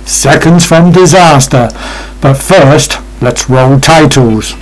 seconds from disaster. But first, let's roll titles.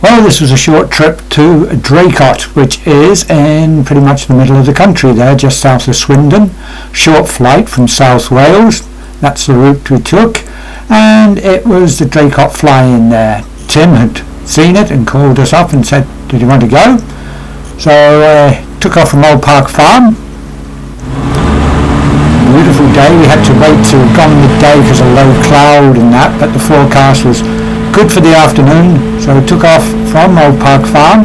Well, this was a short trip to Draycott, which is in pretty much the middle of the country there, just south of Swindon. Short flight from South Wales, that's the route we took, and it was the Draycott fly-in there. Tim had seen it and called us up and said, did you want to go? So took off from Old Park Farm. Beautiful day. We had to wait till gone midday because of low cloud and that, but the forecast was good for the afternoon, so we took off from Old Park Farm,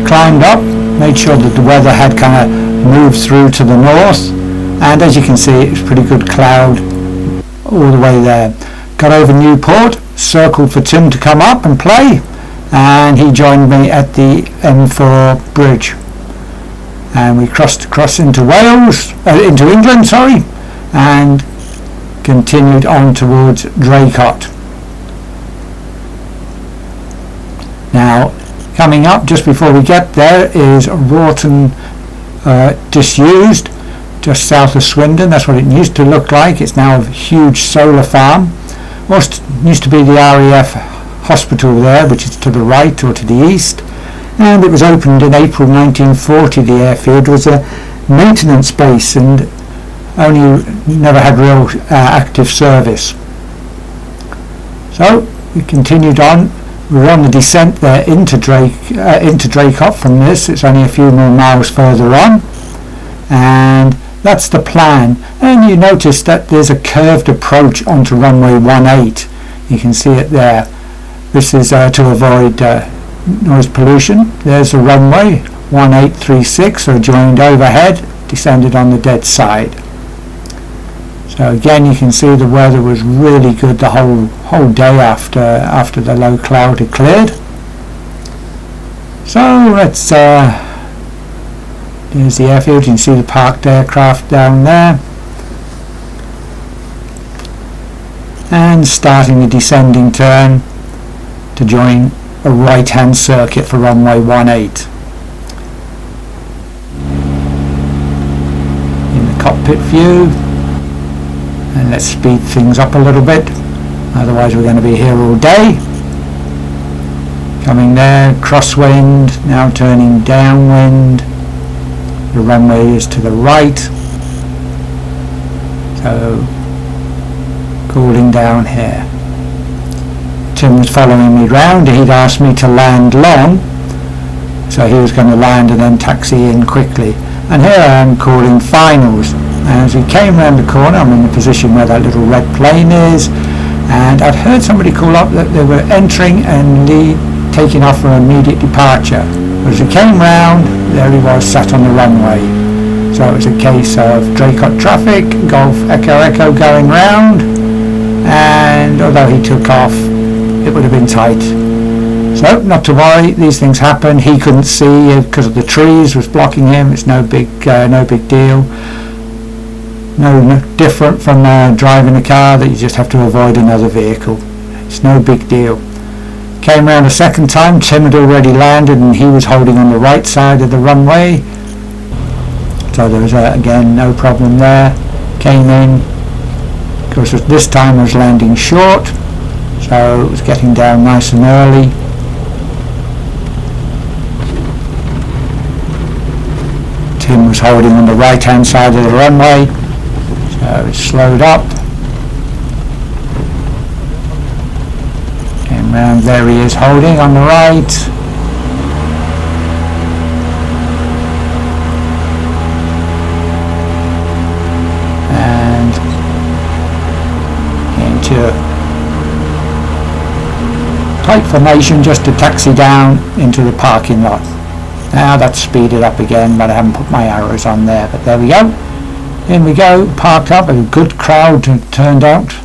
climbed up, made sure that the weather had kind of moved through to the north, and as you can see it was pretty good cloud all the way there. Got over Newport, circled for Tim to come up and play, and he joined me at the M4 bridge, and we crossed across into into England, and continued on towards Draycott. Now, coming up just before we get there is Rawton Disused, just south of Swindon. That's what it used to look like. It's now a huge solar farm. Used to be the RAF hospital there, which is to the right or to the east, and it was opened in April 1940. The airfield was a maintenance base and only never had real active service. So we continued on. We were on the descent there into Draycott from this. It's only a few more miles further on, and that's the plan. And you notice that there's a curved approach onto runway 18. You can see it there. This is to avoid noise pollution. There's the runway 1836, so joined overhead, descended on the dead side. So again, you can see the weather was really good the whole day after the low cloud had cleared. So let's there's the airfield. You can see the parked aircraft down there, and starting the descending turn to join a right-hand circuit for runway 18. In the cockpit view. And let's speed things up a little bit, otherwise we're going to be here all day. Coming there, crosswind, now turning downwind. The runway is to the right, so cooling down here. Tim was following me round. He'd asked me to land long, so he was going to land and then taxi in quickly. And here I am calling finals. As we came round the corner, I'm in the position where that little red plane is, and I'd heard somebody call up that they were entering and taking off for immediate departure. But as we came round, there he was sat on the runway. So it was a case of Draycott traffic, Golf Echo Echo going round, and although he took off, it would have been tight. So not to worry, these things happen. He couldn't see because of the trees was blocking him. It's no big deal. No different from driving a car that you just have to avoid another vehicle. It's no big deal. Came round a second time. Tim had already landed and he was holding on the right side of the runway, so there was again no problem there. Came in. Of course, this time I was landing short, so it was getting down nice and early. Tim was holding on the right hand side of the runway. So it slowed up, came round, there he is holding on the right, and into tight formation just to taxi down into the parking lot. Now that's speeded up again, but I haven't put my arrows on there, but there we go. In we go, parked up, a good crowd turned out,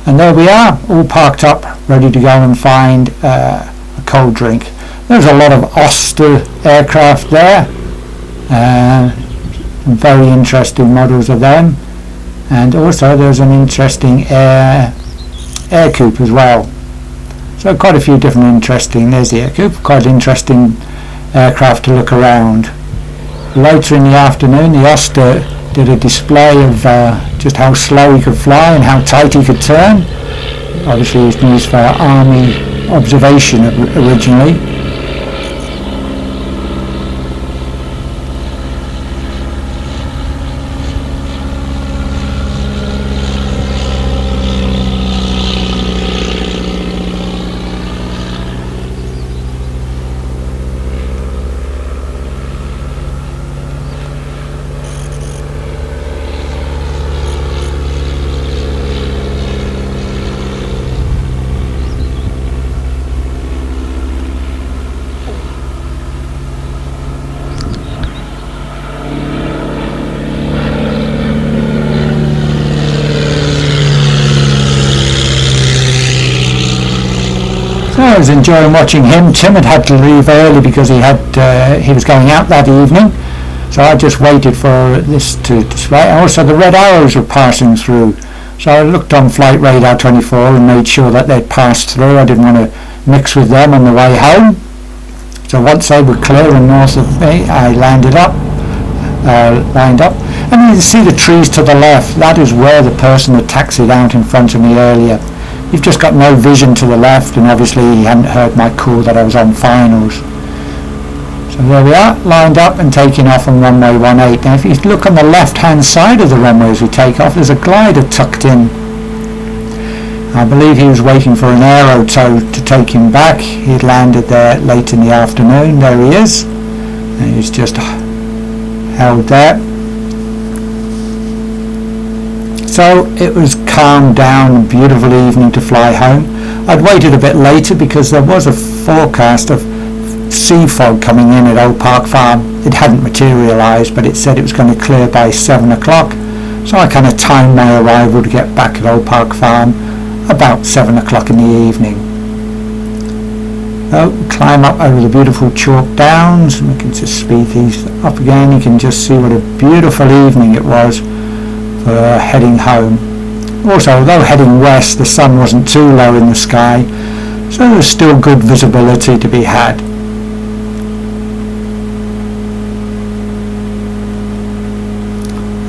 and there we are, all parked up, ready to go and find a cold drink. There's a lot of Auster aircraft there, some very interesting models of them, and also there's an interesting air coupe as well. So quite a few different interesting, there's the air coupe, quite interesting aircraft to look around. Later in the afternoon, the Auster did a display of just how slow he could fly and how tight he could turn. Obviously it's used for army observation originally. I was enjoying watching him. Tim had to leave early because he was going out that evening, so I just waited for this to display. Also the red arrows were passing through, so I looked on Flight Radar 24 and made sure that they'd passed through. I didn't want to mix with them on the way home, so once they were clear and north of me, I lined up, and you can see the trees to the left. That is where the person had taxied out in front of me earlier. You've just got no vision to the left, and obviously he hadn't heard my call that I was on finals. So there we are, lined up and taking off on runway 18. Now if you look on the left hand side of the runway as we take off, there's a glider tucked in. I believe he was waiting for an aero tow to take him back. He'd landed there late in the afternoon. There he is, and he's just held there. So it was calmed down, a beautiful evening to fly home. I'd waited a bit later because there was a forecast of sea fog coming in at Old Park Farm. It hadn't materialised, but it said it was going to clear by 7 o'clock. So I kind of timed my arrival to get back at Old Park Farm about 7 o'clock in the evening. So climb up over the beautiful chalk downs, and we can just speed these up again. You can just see what a beautiful evening it was for heading home. Also, although heading west, the sun wasn't too low in the sky, so there was still good visibility to be had.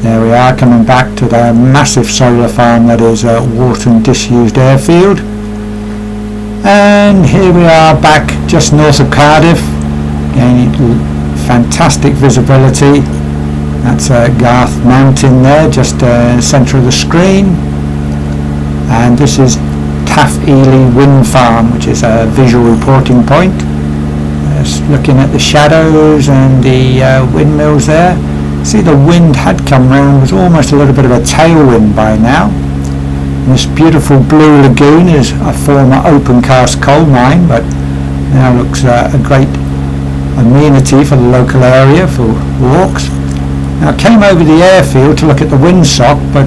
There we are, coming back to the massive solar farm that is Wharton Disused Airfield. And here we are back just north of Cardiff. Again, fantastic visibility. That's Garth Mountain there, just centre of the screen. And this is Taff Ely Wind Farm, which is a visual reporting point. Just looking at the shadows and the windmills there. See, the wind had come round, was almost a little bit of a tailwind by now. And this beautiful blue lagoon is a former open cast coal mine, but now looks a great amenity for the local area for walks. Now, I came over the airfield to look at the windsock, but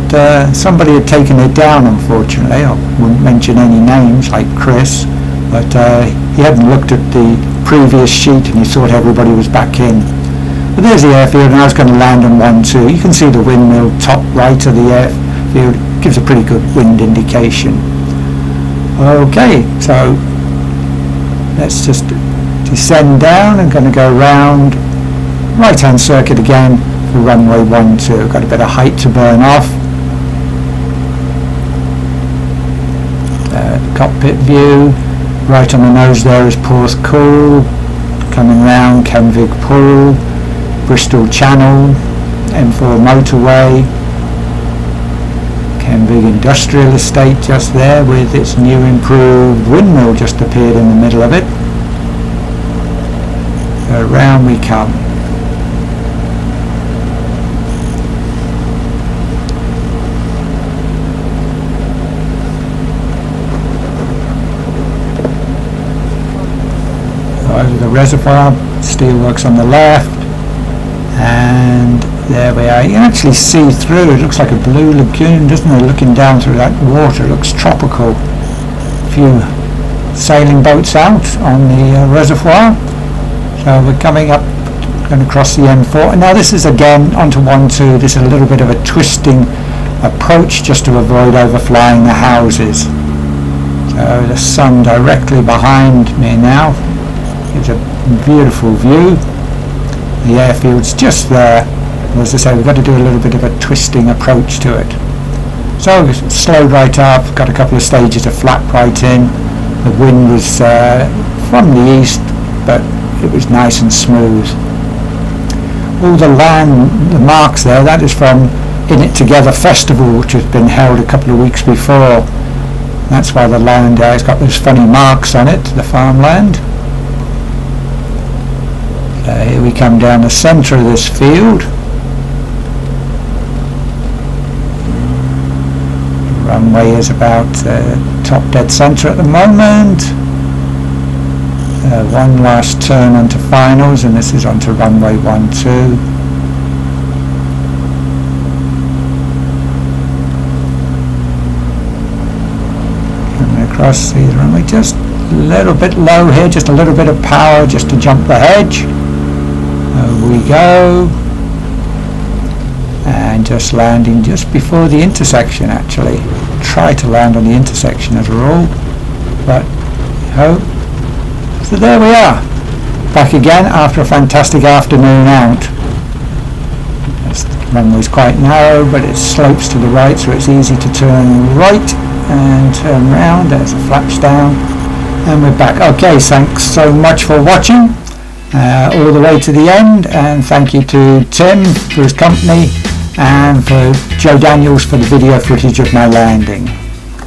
somebody had taken it down, unfortunately. I wouldn't mention any names, like Chris, but he hadn't looked at the previous sheet and he thought everybody was back in. But there's the airfield, and I was going to land on 1-2. You can see the windmill top right of the airfield. Gives a pretty good wind indication. Okay, so let's just descend down. I'm going to go round right hand circuit again for runway 12. Got a bit of height to burn off. Cockpit view. Right on the nose there is Porthcawl. Coming round Kenvig Pool, Bristol Channel, M4 motorway, Kenvig Industrial Estate just there with its new improved windmill just appeared in the middle of it. Around we come. over the reservoir, steelworks on the left, and there we are. You can actually see through. It looks like a blue lagoon, doesn't it? Looking down through that water, it looks tropical. A few sailing boats out on the reservoir. So we're coming up, going to cross the M4. And now this is again onto 1-2. This is a little bit of a twisting approach just to avoid overflying the houses. So the sun directly behind me now gives a beautiful view. The airfield's just there. As I say, we've got to do a little bit of a twisting approach to it. So it slowed right up, got a couple of stages of flap right in. The wind was from the east, but it was nice and smooth. All the land, the marks there, that is from In It Together Festival, which has been held a couple of weeks before. That's why the land there has got those funny marks on it, the farmland. Here we come down the centre of this field. The runway is about top dead centre at the moment. One last turn onto finals, and this is onto runway 1-2. Coming across the runway, just a little bit low here, just a little bit of power just to jump the hedge. Over we go, and just landing just before the intersection. Actually try to land on the intersection as a rule, but hope. So there we are, back again after a fantastic afternoon out. The runway's quite narrow, but it slopes to the right, so it's easy to turn right and turn round. There's the flaps down, and we're back. Okay, thanks so much for watching all the way to the end, and thank you to Tim for his company and for Joe Daniels for the video footage of my landing.